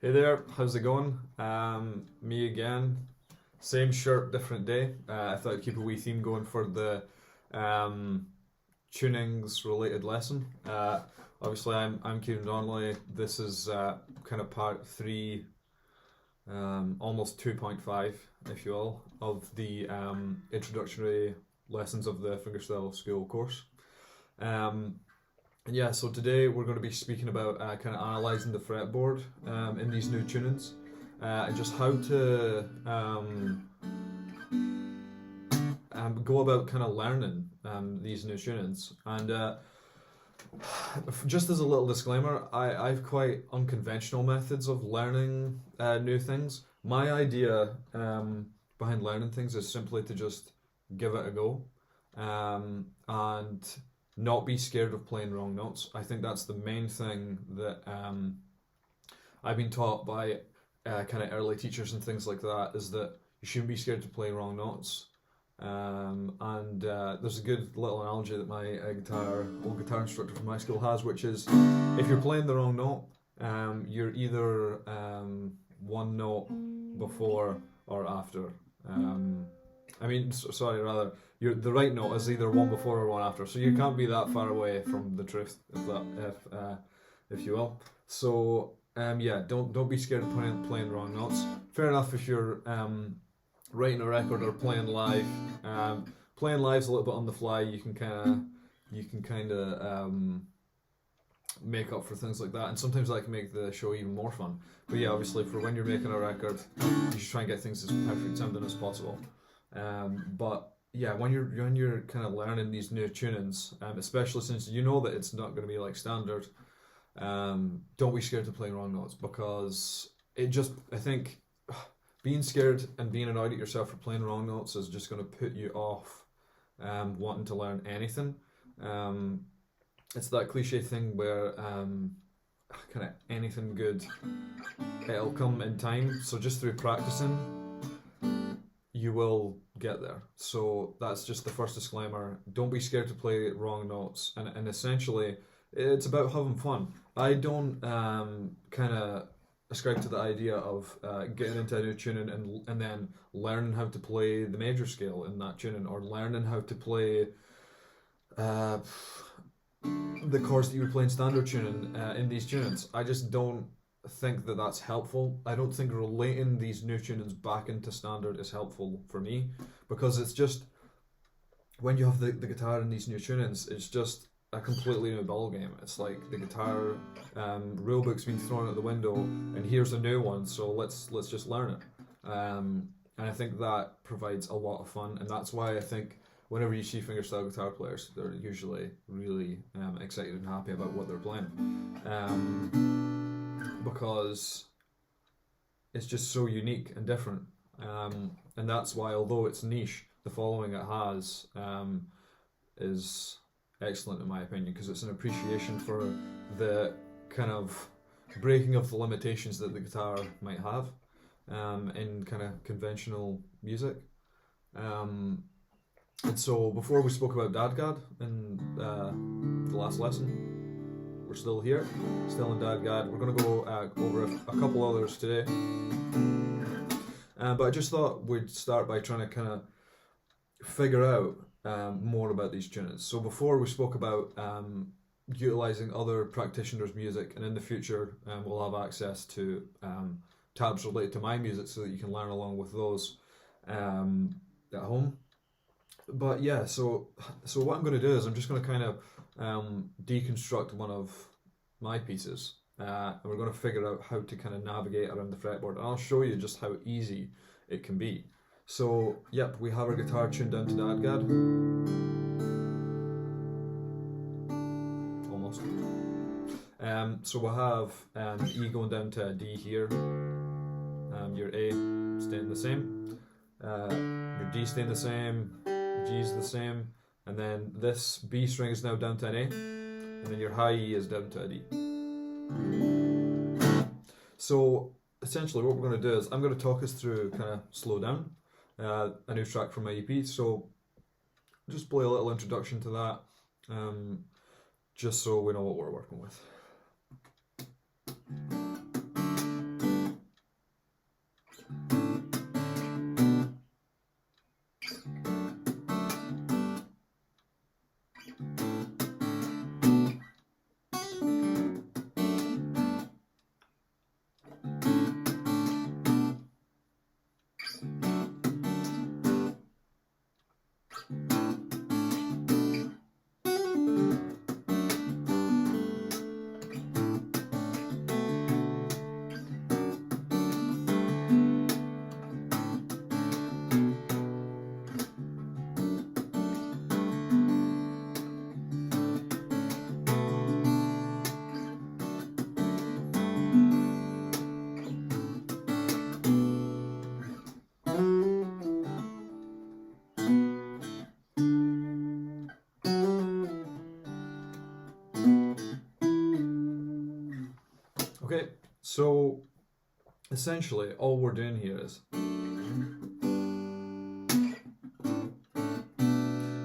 Hey there, how's it going? Me again. Same shirt, different day. I thought I'd keep a wee theme going for the um, tunings related lesson. Obviously, I'm Kieran Donnelly. This is kind of part three, almost 2.5, if you will, of the introductory lessons of the Fingerstyle school course. Um, and yeah, so today we're going to be speaking about kind of analysing the fretboard in these new tunings and just how to go about kind of learning these new tunings. And just as a little disclaimer, I've quite unconventional methods of learning new things. My idea behind learning things is simply to just give it a go and not be scared of playing wrong notes. I think that's the main thing that I've been taught by kind of early teachers and things like that, is that you shouldn't be scared to play wrong notes. And there's a good little analogy that my old guitar instructor from my school has, which is if you're playing the wrong note, you're either one note before or after. Sorry, rather, the right note is either one before or one after. So you can't be that far away from the truth, if you will. So yeah, don't be scared of playing wrong notes. Fair enough if you're writing a record or playing live. Playing live's a little bit on the fly. You can kind of make up for things like that, and sometimes that can make the show even more fun. But yeah, obviously for when you're making a record, you should try and get things as perfect sounding as possible. But yeah, when you're kind of learning these new tunings, especially since you know that it's not going to be like standard, don't be scared to play wrong notes, because I think being scared and being annoyed at yourself for playing wrong notes is just going to put you off wanting to learn anything. It's that cliche thing where kind of anything good, it'll come in time. So just through practicing, you will get there. So that's just the first disclaimer. Don't be scared to play wrong notes, and essentially it's about having fun. I don't kind of ascribe to the idea of getting into a new tuning and then learning how to play the major scale in that tuning, or learning how to play the chords that you would play in standard tuning in these tunings. I just don't think that that's helpful. I don't think relating these new tunings back into standard is helpful for me, because it's just, when you have the guitar in these new tunings, it's just a completely new ball game. It's like the guitar rulebook's been thrown out the window, and here's a new one. So let's just learn it. And I think that provides a lot of fun, and that's why I think whenever you see fingerstyle guitar players, they're usually really excited and happy about what they're playing, because it's just so unique and different. And that's why, although it's niche, the following it has is excellent in my opinion, because it's an appreciation for the kind of breaking of the limitations that the guitar might have in kind of conventional music. And so before we spoke about Dadgad in the last lesson, we're still here, still in Dadgad. We're going to go over a couple others today. But I just thought we'd start by trying to kind of figure out more about these tunings. So before we spoke about utilising other practitioners' music, and in the future we'll have access to tabs related to my music so that you can learn along with those at home. But yeah, so what I'm going to do is I'm just going to kind of deconstruct one of my pieces, and we're going to figure out how to kind of navigate around the fretboard, and I'll show you just how easy it can be. So yep, we have our guitar tuned down to Dadgad, almost. So we'll have E going down to a D here, your A staying the same, your D staying the same, G's the same, and then this B string is now down to an A, and then your high E is down to a D. So essentially what we're going to do is I'm going to talk us through kind of Slow Down, a new track from my EP. So just play a little introduction to that, just so we know what we're working with. Okay, so essentially all we're doing here is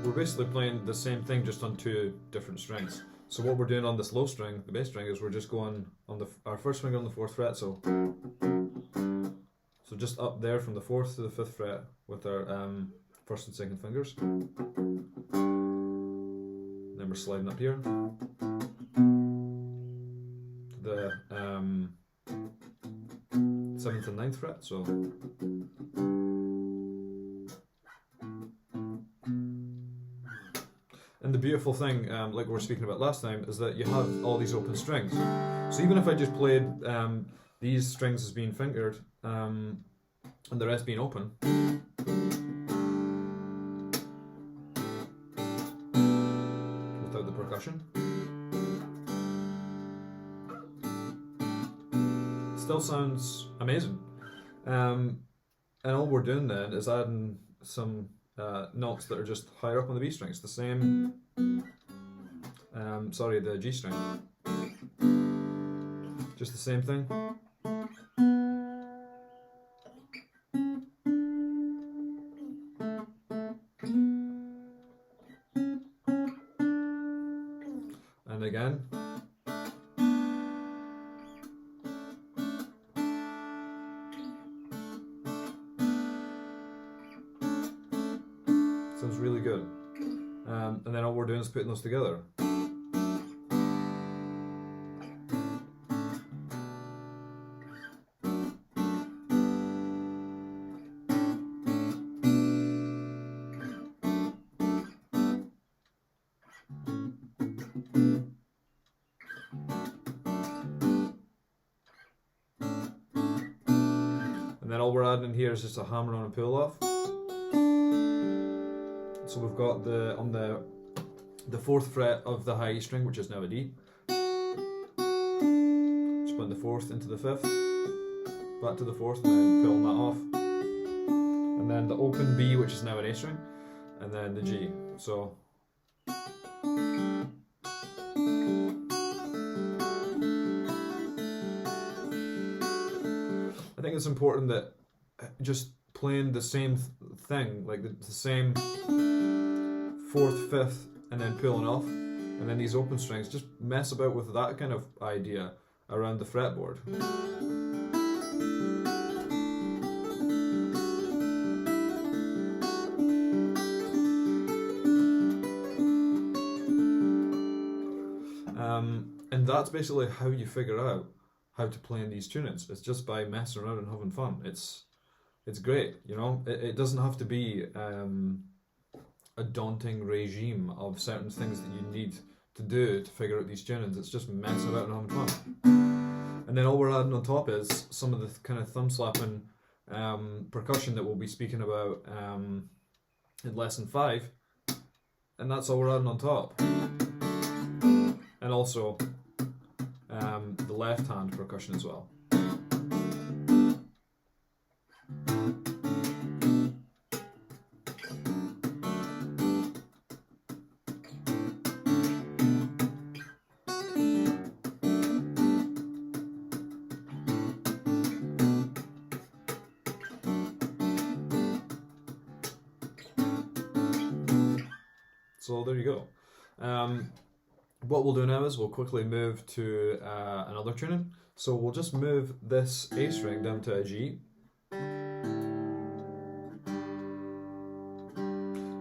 we're basically playing the same thing just on two different strings. So what we're doing on this low string, the bass string, is we're just going on our first finger on the 4th fret, so just up there from the 4th to the 5th fret with our 1st and 2nd fingers. Then we're sliding up here to the 7th and 9th fret, so and the beautiful thing, like we were speaking about last time, is that you have all these open strings. So even if I just played these strings as being fingered and the rest being open, without the percussion, it still sounds amazing. And all we're doing then is adding some notes that are just higher up on the B string. It's the same, the G string. Just the same thing. And again. Sounds really good. And then all we're doing is putting those together. And then all we're adding in here is just a hammer on and pull off. So we've got on the 4th fret of the high E string, which is now a D. Just putting the 4th into the 5th, back to the 4th, and then pulling that off. And then the open B, which is now an A string, and then the G. So I think it's important that just playing the same thing, like the same 4th, 5th, and then pulling off, and then these open strings, just mess about with that kind of idea around the fretboard. And that's basically how you figure out how to play in these tunings. It's just by messing around and having fun. It's great, you know. It doesn't have to be a daunting regime of certain things that you need to do to figure out these tunings. It's just messing about and having fun. And then all we're adding on top is some of the kind of thumb slapping percussion that we'll be speaking about in lesson 5, and that's all we're adding on top. And also the left hand percussion as well. So there you go. What we'll do now is we'll quickly move to another tuning. So we'll just move this A string down to a G.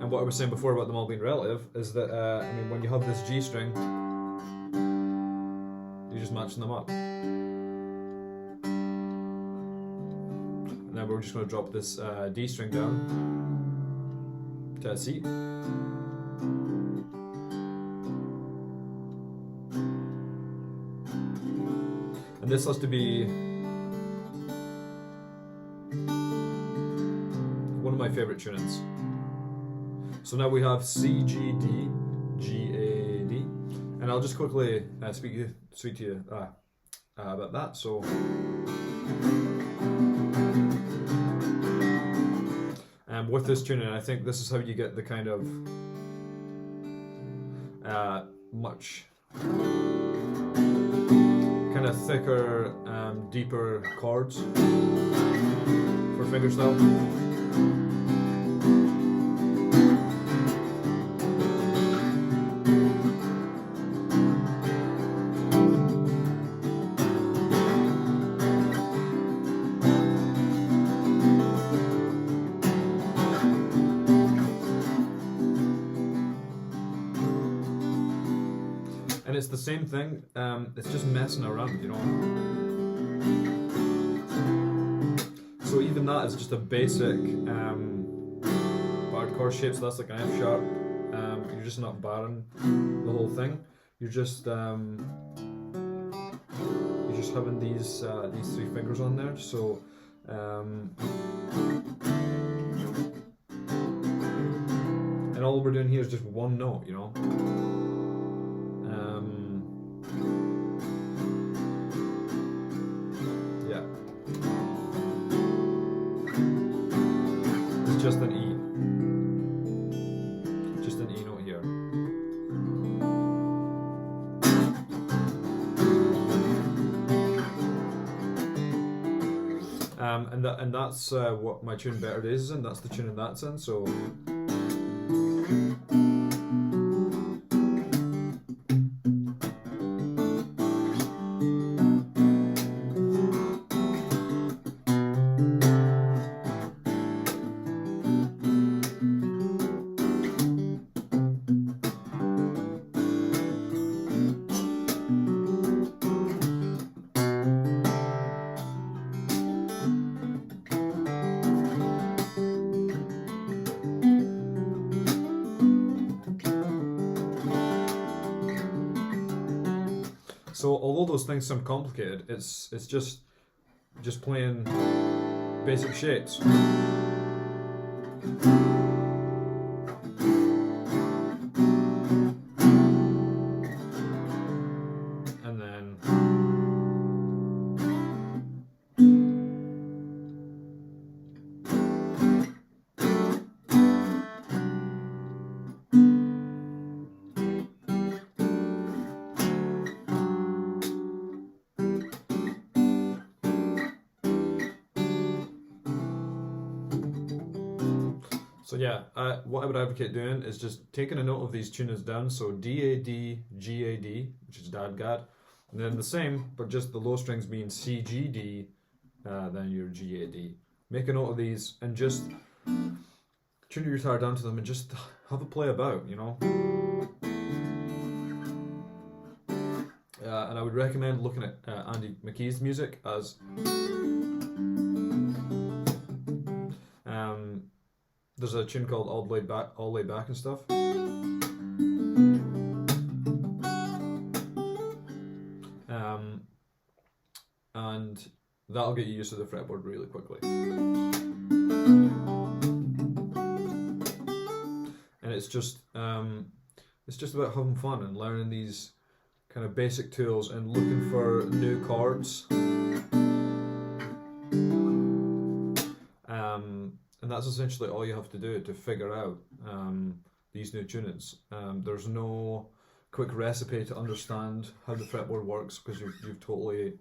And what I was saying before about them all being relative is that, I mean, when you have this G string, you're just matching them up. And then we're just going to drop this D string down to a C. And this has to be one of my favorite tunings. So now we have C, G, D, G, A, D, and I'll just quickly speak to you about that. So with this tuning, I think this is how you get the kind of much kind of thicker, deeper chords for fingerstyle. And it's the same thing, it's just messing around, you know. So even that is just a basic barred chord shape, so that's like an F sharp. You're just not barring the whole thing. You're just having these three fingers on there. So and all we're doing here is just one note, you know. Yeah, it's just an E, note here. And that's what my tune Better Days is in. That's the tune that's in. So. So although those things sound complicated, it's just playing basic shapes. And then so yeah, what I would advocate doing is just taking a note of these tunings down. So D, A, D, G, A, D, which is Dad, Gad. And then the same, but just the low strings being C, G, D, then your G, A, D. Make a note of these and just tune your guitar down to them and just have a play about, you know. And I would recommend looking at Andy McKee's music, as there's a tune called All Laid Back and stuff. And that'll get you used to the fretboard really quickly. And it's just about having fun and learning these kind of basic tools and looking for new chords. And that's essentially all you have to do to figure out these new tunings. There's no quick recipe to understand how the fretboard works, because you've totally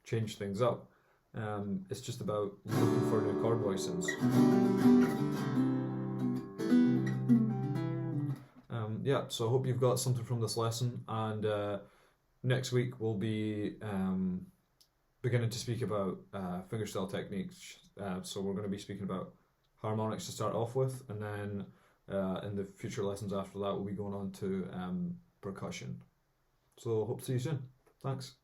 changed things up. It's just about looking for new chord voicings. Yeah, so I hope you've got something from this lesson, and next week we'll be beginning to speak about fingerstyle techniques. So we're going to be speaking about harmonics to start off with, and then in the future lessons after that we'll be going on to percussion. So hope to see you soon. Thanks.